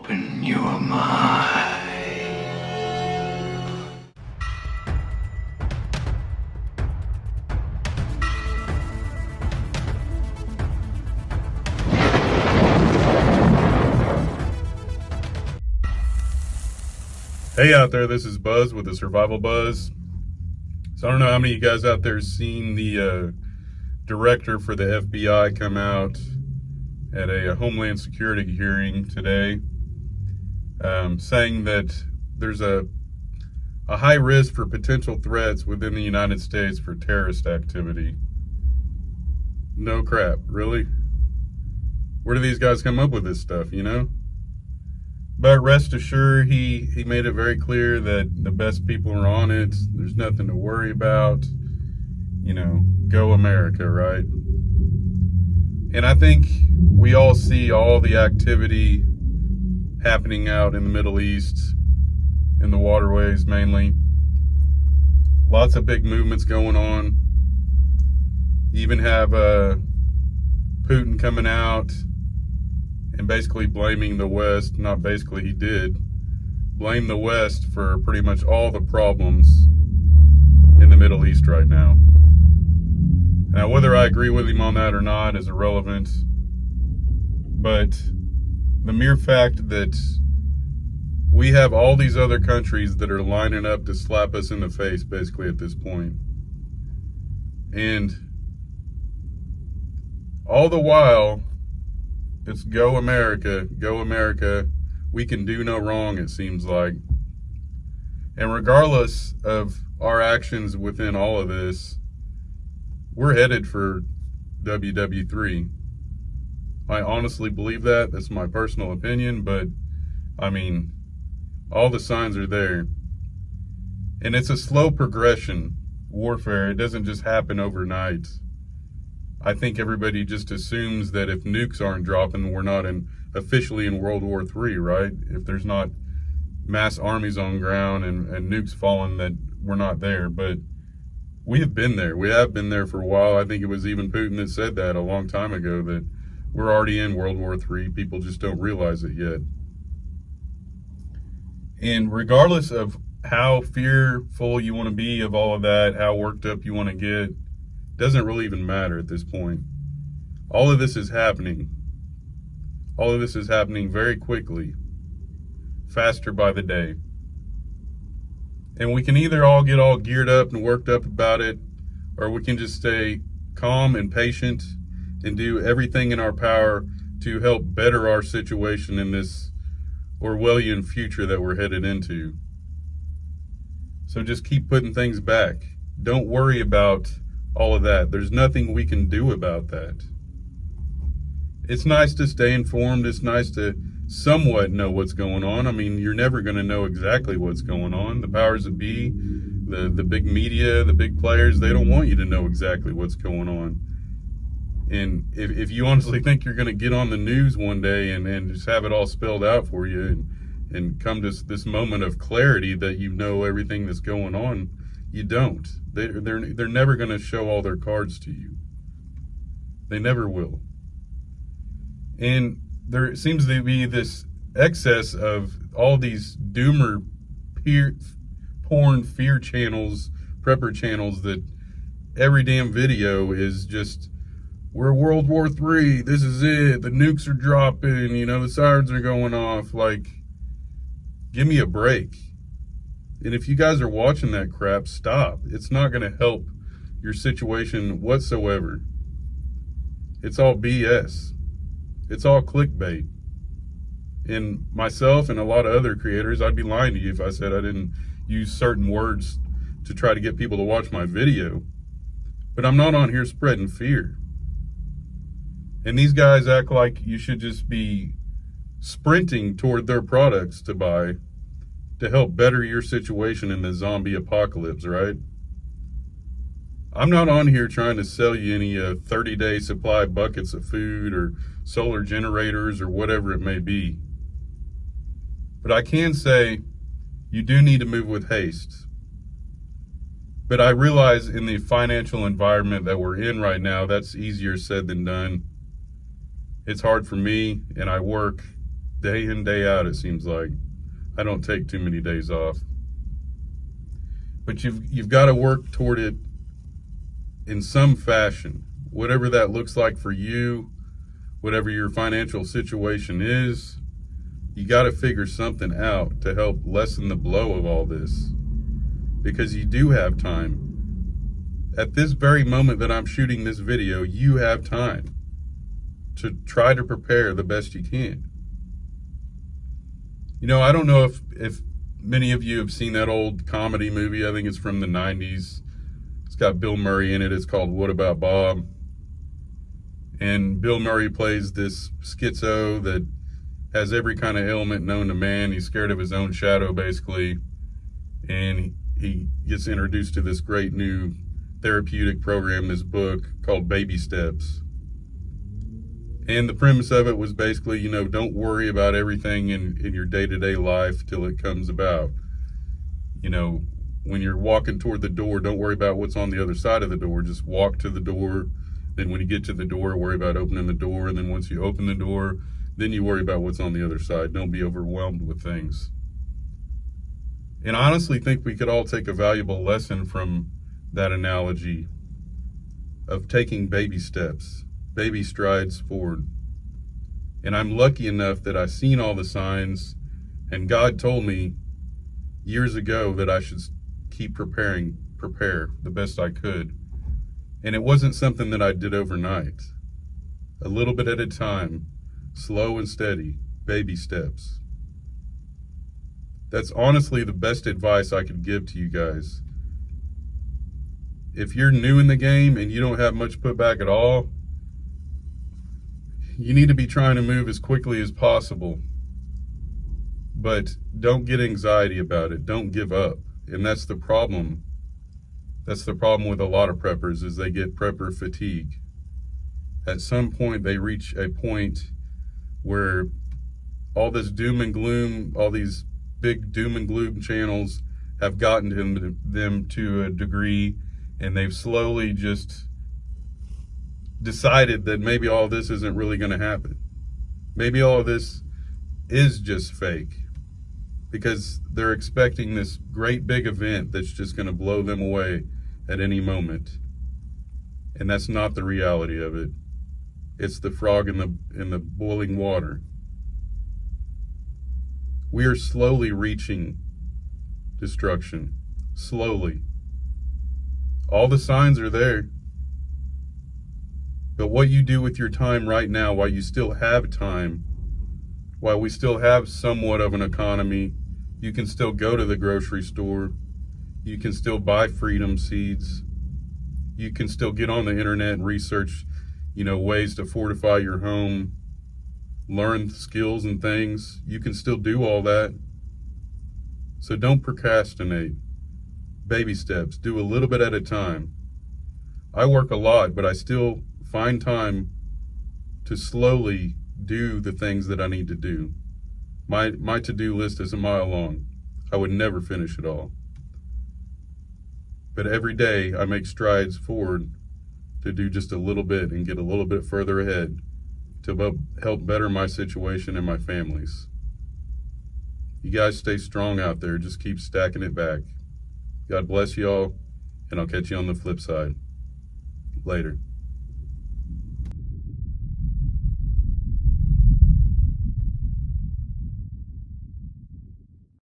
Open your mind. Hey out there, this is Buzz with TheSurvivalBuzz. So I don't know how many of you guys out there seen the director for the FBI come out at a Homeland Security hearing today, saying that there's a high risk for potential threats within the United States for terrorist activity. No crap, really? Where do these guys come up with this stuff, you know? But rest assured, he made it very clear that the best people are on it. There's nothing to worry about. You know, go America, right? And I think we all see all the activity happening out in the Middle East, in the waterways mainly. Lots of big movements going on. You even have Putin coming out and basically blaming the West. Not basically, he did blame the West for pretty much all the problems in the Middle East right now. Now, whether I agree with him on that or not is irrelevant, but the mere fact that we have all these other countries that are lining up to slap us in the face basically at this point, and all the while it's go America, go America. We can do no wrong, it seems like. And regardless of our actions within all of this, we're headed for WW3. I honestly believe that. That's my personal opinion, but I mean, all the signs are there. And it's a slow progression warfare. It doesn't just happen overnight. I think everybody just assumes that if nukes aren't dropping, we're not officially in World War III, right? If there's not mass armies on ground and nukes falling, that we're not there. But we have been there. We have been there for a while. I think it was even Putin that said that a long time ago, that we're already in World War III. People just don't realize it yet. And regardless of how fearful you want to be of all of that, how worked up you want to get, doesn't really even matter at this point. All of this is happening. All of this is happening very quickly, faster by the day. And we can either all get all geared up and worked up about it, or we can just stay calm and patient and do everything in our power to help better our situation in this Orwellian future that we're headed into. So just keep putting things back. Don't worry about all of that. There's nothing we can do about that. It's nice to stay informed. It's nice to somewhat know what's going on. I mean, you're never going to know exactly what's going on. The powers that be, the big media, the big players, they don't want you to know exactly what's going on. And if you honestly think you're going to get on the news one day and just have it all spelled out for you and come to this moment of clarity that you know everything that's going on, you don't. They're never going to show all their cards to you. They never will. And there seems to be this excess of all these doomer porn fear channels, prepper channels, that every damn video is just, we're World War III, this is it, the nukes are dropping, you know, the sirens are going off. Like, give me a break. And if you guys are watching that crap, stop. It's not going to help your situation whatsoever. It's all BS. It's all clickbait. And myself and a lot of other creators, I'd be lying to you if I said I didn't use certain words to try to get people to watch my video. But I'm not on here spreading fear. And these guys act like you should just be sprinting toward their products to buy to help better your situation in the zombie apocalypse, right? I'm not on here trying to sell you any 30-day supply buckets of food or solar generators or whatever it may be. But I can say you do need to move with haste. But I realize in the financial environment that we're in right now, that's easier said than done. It's hard for me, and I work day in, day out, it seems like. I don't take too many days off. But you've got to work toward it in some fashion. Whatever that looks like for you, whatever your financial situation is, you got to figure something out to help lessen the blow of all this. Because you do have time. At this very moment that I'm shooting this video, you have time to try to prepare the best you can. You know, I don't know if many of you have seen that old comedy movie. I think it's from the 90s. It's got Bill Murray in it. It's called What About Bob? And Bill Murray plays this schizo that has every kind of ailment known to man. He's scared of his own shadow, basically. And he gets introduced to this great new therapeutic program, this book called Baby Steps. And the premise of it was basically, you know, don't worry about everything in your day-to-day life till it comes about. You know, when you're walking toward the door, don't worry about what's on the other side of the door. Just walk to the door. Then when you get to the door, worry about opening the door. And then once you open the door, then you worry about what's on the other side. Don't be overwhelmed with things. And I honestly think we could all take a valuable lesson from that analogy of taking baby steps, baby strides forward. And I'm lucky enough that I've seen all the signs, and God told me years ago that I should keep prepare the best I could. And it wasn't something that I did overnight. A little bit at a time, slow and steady, baby steps. That's honestly the best advice I could give to you guys. If you're new in the game and you don't have much put back at all, you need to be trying to move as quickly as possible. But don't get anxiety about it. Don't give up. And that's the problem. That's the problem with a lot of preppers, is they get prepper fatigue. At some point, they reach a point where all this doom and gloom, all these big doom and gloom channels have gotten to them to a degree, and they've slowly just decided that maybe all this isn't really going to happen. Maybe all of this is just fake, because they're expecting this great big event that's just going to blow them away at any moment. And that's not the reality of it. It's the frog in the boiling water. We are slowly reaching destruction. Slowly. All the signs are there. But what you do with your time right now, while you still have time, while we still have somewhat of an economy, you can still go to the grocery store. You can still buy freedom seeds. You can still get on the internet and research, ways to fortify your home, learn skills and things. You can still do all that. So don't procrastinate. Baby steps. Do a little bit at a time. I work a lot, but I still find time to slowly do the things that I need to do. My to-do list is a mile long. I would never finish it all. But every day I make strides forward to do just a little bit and get a little bit further ahead to help better my situation and my family's. You guys stay strong out there. Just keep stacking it back. God bless you all, and I'll catch you on the flip side. Later.